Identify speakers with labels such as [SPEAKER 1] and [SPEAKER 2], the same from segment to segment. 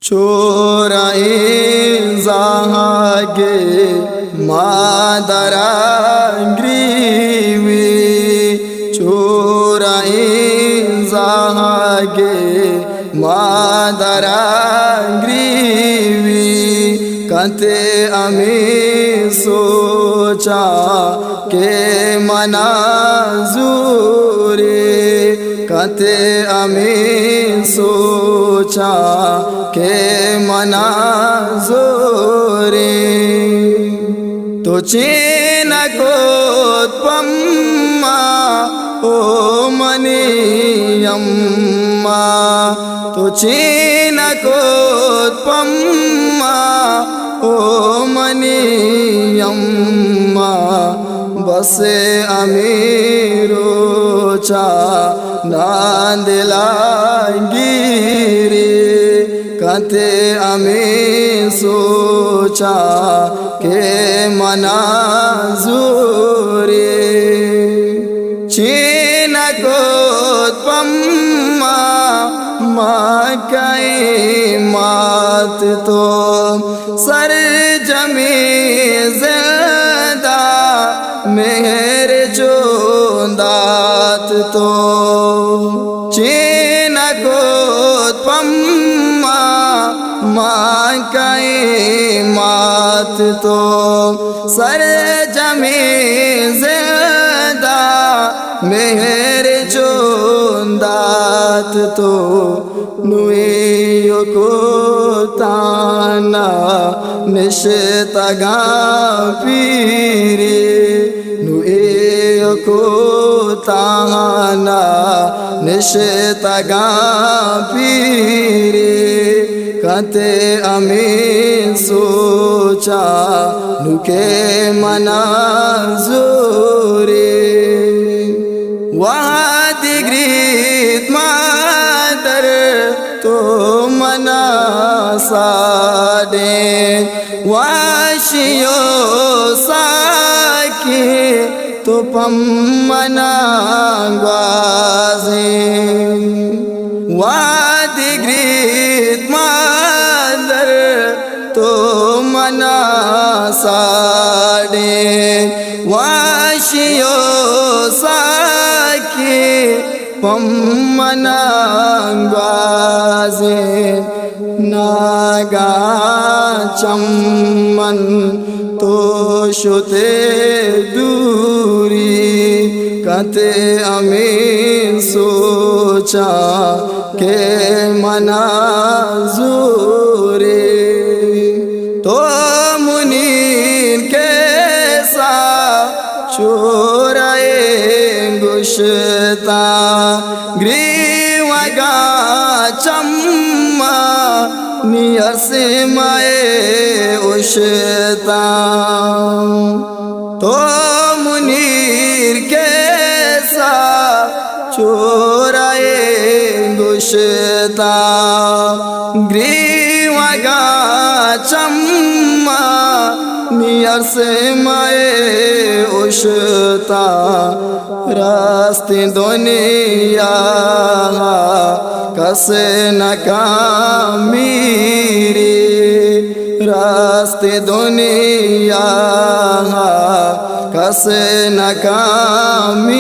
[SPEAKER 1] چورائی زاہگے مادران gravy چورائی زاہگے مادران gravy کتے امی سوچا کہ مناظوری کتے امی سوچا کہ مناظوری تو چین کوت پمّا او منی امّا تو چین کوت پمّا او منی امّا بس امیرو چا ناندلائنگیری کتے امی سوچا کہ مناظوری چین کوت پمّا مکئی مات تو سر جمی زندہ مہر چوندات تو چین کوت پمّا مکئی مات تو سر جمی زندہ مہر چوندات تو نویو کو تانا نشتگا پیری نویو کو تانا نشتگا پیری کتے امی سوچا نکے مناظوری وہاں دیگریت مادر تو منا ساڑے واشیو ساکی تو پم منا گوازیں وادگریت مادر تو منا ساڑے واشیو ساکی پم منا گوازیں ناگا چمن تو شتے دوری کتے امی سوچا کہ مناظوری تو منیر کیسا چورائے گشتا گریوگا چمّا نیاسمائے اشتا تو منیر کیسا چورائے گشتا گریوگا چمّا نیاسمائے اشتا راستی دنیا کس ناکامیری راستی دنیا کس ناکامیری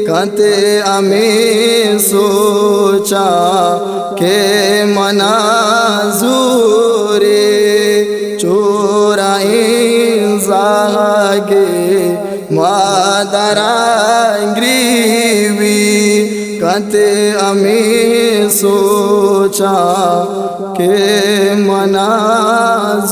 [SPEAKER 1] کتے امی سوچا کہ مناظوری چورائی زاہگے مادران گریوی کتے امی سوچا کہ مناظور